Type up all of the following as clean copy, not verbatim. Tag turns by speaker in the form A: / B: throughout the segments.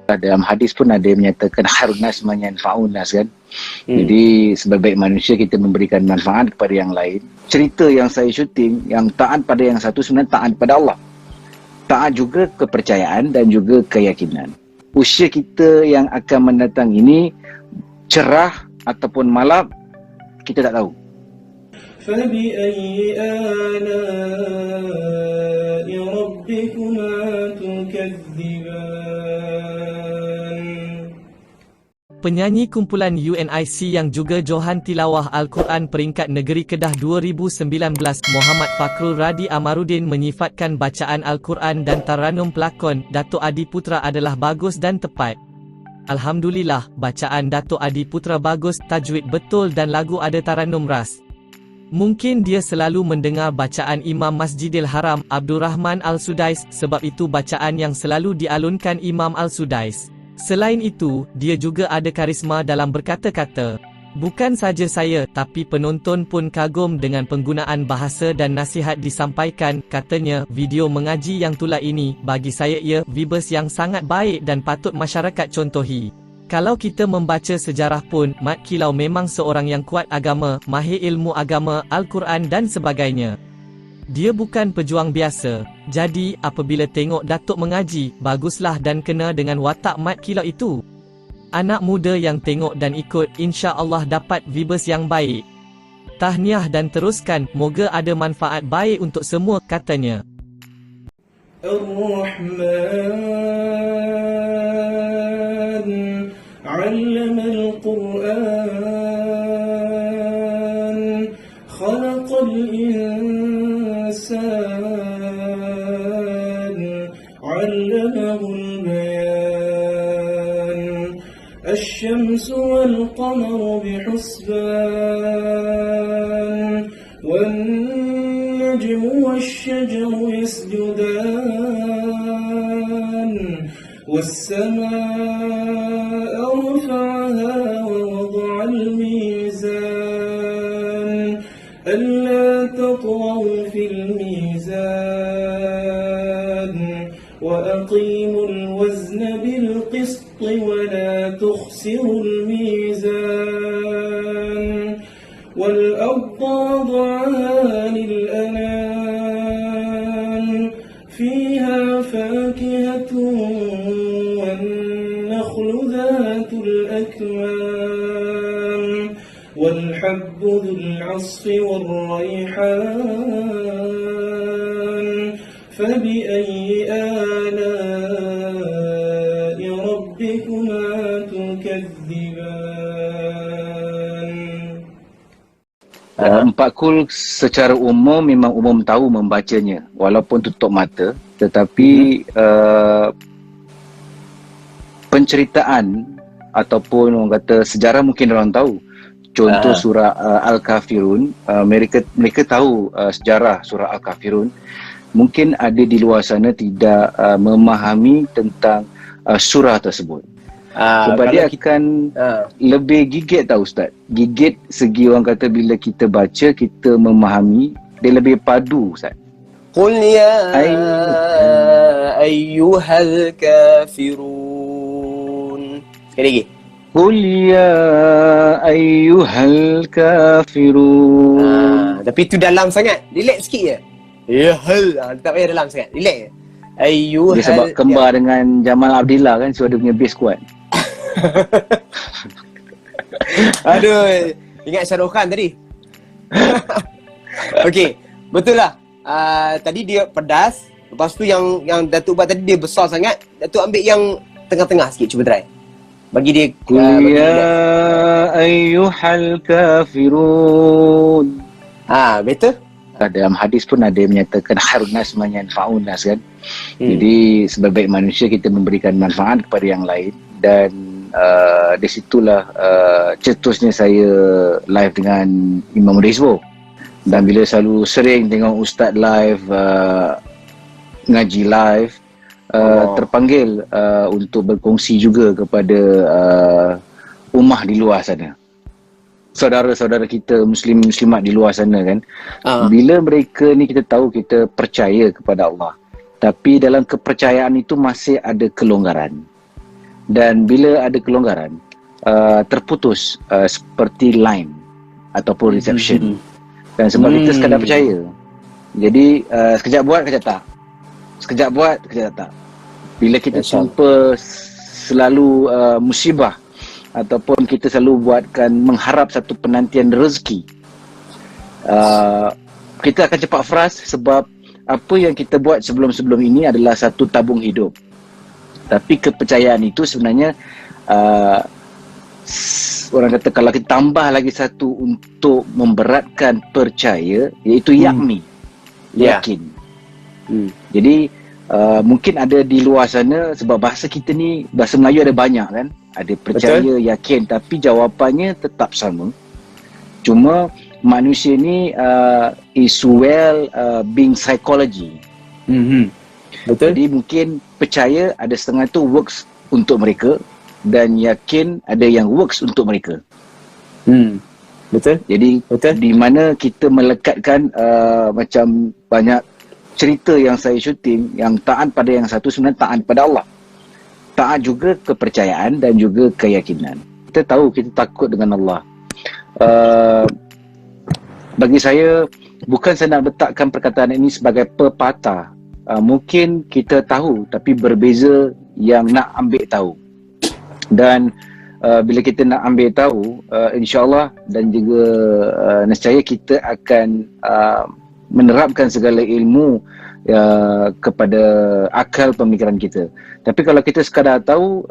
A: Dalam hadis pun ada yang menyatakan khairun nas man yanfa'un nas kan. Jadi sebaik-baik manusia kita memberikan manfaat kepada yang lain. Cerita yang saya syuting, yang taat pada yang satu sebenarnya taat pada Allah. Taat juga kepercayaan dan juga keyakinan. Usia kita yang akan mendatang ini cerah ataupun malam, kita tak tahu.
B: فَبِأَيِّ آلَاءِ رَبِّكُمَا تُكَذِّبَانِ.
C: Penyanyi kumpulan UNIC yang juga Johan Tilawah Al-Quran peringkat negeri Kedah 2019 Muhammad Fakhrul Radi Amaruddin menyifatkan bacaan Al-Quran dan taranum pelakon Datuk Adi Putra adalah bagus dan tepat. Alhamdulillah, bacaan Datuk Adi Putra bagus, tajwid betul dan lagu ada taranum ras. Mungkin dia selalu mendengar bacaan Imam Masjidil Haram, Abdul Rahman Al-Sudais, sebab itu bacaan yang selalu dialunkan Imam Al-Sudais. Selain itu, dia juga ada karisma dalam berkata-kata. Bukan saja saya, tapi penonton pun kagum dengan penggunaan bahasa dan nasihat disampaikan, katanya. Video mengaji yang tula ini, bagi saya ia vibes yang sangat baik dan patut masyarakat contohi. Kalau kita membaca sejarah pun, Mat Kilau memang seorang yang kuat agama, mahir ilmu agama, Al-Quran dan sebagainya. Dia bukan pejuang biasa. Jadi, apabila tengok Datuk mengaji, baguslah dan kena dengan watak Mat Kilau itu. Anak muda yang tengok dan ikut, insya-Allah dapat vibes yang baik. Tahniah dan teruskan, moga ada manfaat baik untuk semua, katanya.
B: Ar-Rahman 'allama al-Qur'an, khalaqal insan, 'allamahu al-bayan, asy-syamsu wal-qamaru bihusban, wan-najmu wash-shajaru yasjudan, was-samaa'a rafa'aha wa wada'a al-mizan, alla tatghaw fil mizan, wa aqimul wazna bil qisti wa la tukhsirul mizan, wal arda wada'aha lil anam, fiha fakihatun والنخل ذات الأكمام والحب ذو العصف والريحان فبأي آلاء ربكما تكذبان.
A: Empat Kul secara umum memang umum tahu membacanya walaupun tutup mata, tetapi penceritaan ataupun orang kata sejarah mungkin orang tahu. Contoh surah Al-Kafirun, mereka tahu sejarah surah Al-Kafirun. Mungkin ada di luar sana tidak memahami tentang surah tersebut. Sebab dia akan lebih gigit tau Ustaz. Gigit segi orang kata bila kita baca, kita memahami, dia lebih padu Ustaz.
D: Qul ya ayyuhal kafirun. Sekali lagi.
A: Qul ya ayyuhal kafirun.
D: Tapi tu dalam sangat. Relax sikit je. Ya hal. Tak payah dalam sangat. Relax je. Ayyuhal.
A: Dia sebab kembar dengan Jamal Abdillah kan, so dia punya bass kuat.
D: Aduh, ingat Shahrukh Khan tadi. Okey, betul lah. Tadi dia pedas. Lepas tu yang Datuk buat tadi dia besar sangat. Datuk ambil yang tengah-tengah sikit, cuba try. Bagi dia
A: Qul ya ayyuhal kafirun.
D: Betul?
A: Dalam hadis pun ada yang menyatakan khairun nas man yanfa'un nas kan. Jadi sebaik-baik manusia kita memberikan manfaat kepada yang lain. Dan di situlah cetusnya saya live dengan Imam Rizwo. Dan bila selalu sering tengok Ustaz live, ngaji live, terpanggil untuk berkongsi juga kepada ummah di luar sana, saudara-saudara kita muslimat di luar sana kan. Bila mereka ni kita tahu kita percaya kepada Allah, tapi dalam kepercayaan itu masih ada kelonggaran. dan bila ada kelonggaran terputus seperti line ataupun reception. Dan sebab kita sekadar percaya, jadi sekejap buat, sekejap tak, sekejap buat, sekejap tak. Bila kita jumpa selalu musibah ataupun kita selalu buatkan mengharap satu penantian rezeki, kita akan cepat fras sebab apa yang kita buat sebelum-sebelum ini adalah satu tabung hidup. Tapi kepercayaan itu sebenarnya orang kata kalau kita tambah lagi satu untuk memberatkan percaya, iaitu yakni, yakin. Jadi mungkin ada di luar sana, sebab bahasa kita ni, bahasa Melayu ada banyak kan, ada percaya, yakin, tapi jawapannya tetap sama. Cuma manusia ni is well being psychology.
D: Betul.
A: Jadi mungkin percaya ada setengah tu works untuk mereka, dan yakin ada yang works untuk mereka.
D: Betul.
A: Jadi di mana kita melekatkan macam banyak cerita yang saya syuting, yang taat pada yang satu sebenarnya taat pada Allah. Taat juga kepercayaan dan juga keyakinan. Kita tahu kita takut dengan Allah. Bagi saya, bukan saya nak letakkan perkataan ini sebagai pepatah. Mungkin kita tahu tapi berbeza yang nak ambil tahu. Dan bila kita nak ambil tahu, insyaAllah dan juga nescaya kita akan menerapkan segala ilmu kepada akal pemikiran kita. Tapi kalau kita sekadar tahu,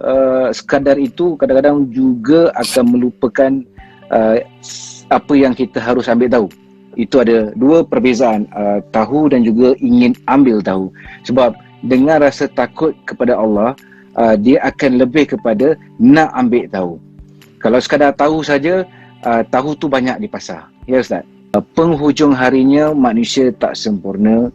A: sekadar itu kadang-kadang juga akan melupakan apa yang kita harus ambil tahu. Itu ada dua perbezaan, tahu dan juga ingin ambil tahu. Sebab dengan rasa takut kepada Allah, dia akan lebih kepada nak ambil tahu. Kalau sekadar tahu saja, tahu tu banyak di pasar. Ya Ustaz? Penghujung harinya manusia tak sempurna.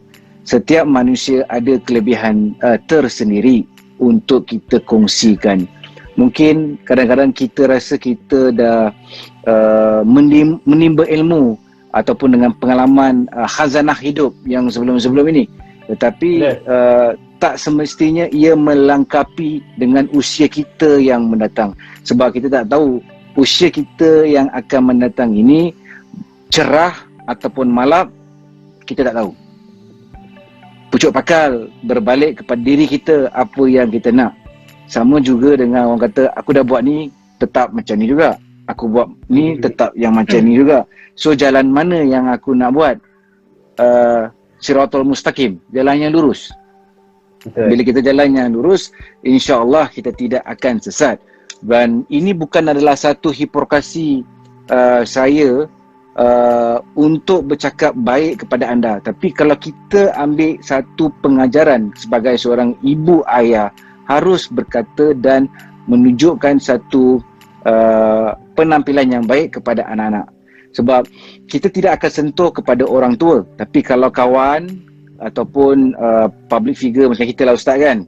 A: Setiap manusia ada kelebihan tersendiri untuk kita kongsikan. Mungkin kadang-kadang kita rasa kita dah menimba ilmu ataupun dengan pengalaman khazanah hidup yang sebelum-sebelum ini. Tetapi tak semestinya ia melengkapi dengan usia kita yang mendatang. Sebab kita tak tahu usia kita yang akan mendatang ini cerah ataupun malap, kita tak tahu. Pucuk pakal berbalik kepada diri kita apa yang kita nak. Sama juga dengan orang kata, aku dah buat ni tetap macam ni juga, aku buat ni tetap yang macam ni juga. So jalan mana yang aku nak buat? Siratul mustaqim, jalan yang lurus. Bila kita jalan yang lurus, insya-Allah kita tidak akan sesat. Dan ini bukan adalah satu hipokrasi saya untuk bercakap baik kepada anda. Tapi kalau kita ambil satu pengajaran sebagai seorang ibu ayah, harus berkata dan menunjukkan satu penampilan yang baik kepada anak-anak. Sebab kita tidak akan sentuh kepada orang tua, tapi kalau kawan ataupun public figure macam kita lah Ustaz kan,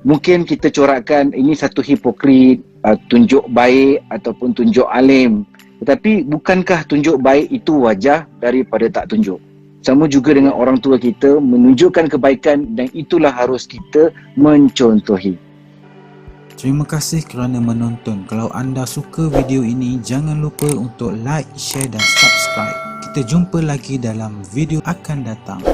A: mungkin kita corakkan ini satu hipokrit, tunjuk baik ataupun tunjuk alim. Tetapi bukankah tunjuk baik itu wajah daripada tak tunjuk? Sama juga dengan orang tua kita, menunjukkan kebaikan, dan itulah harus kita mencontohi.
E: Terima kasih kerana menonton. Kalau anda suka video ini, jangan lupa untuk like, share dan subscribe. Kita jumpa lagi dalam video akan datang.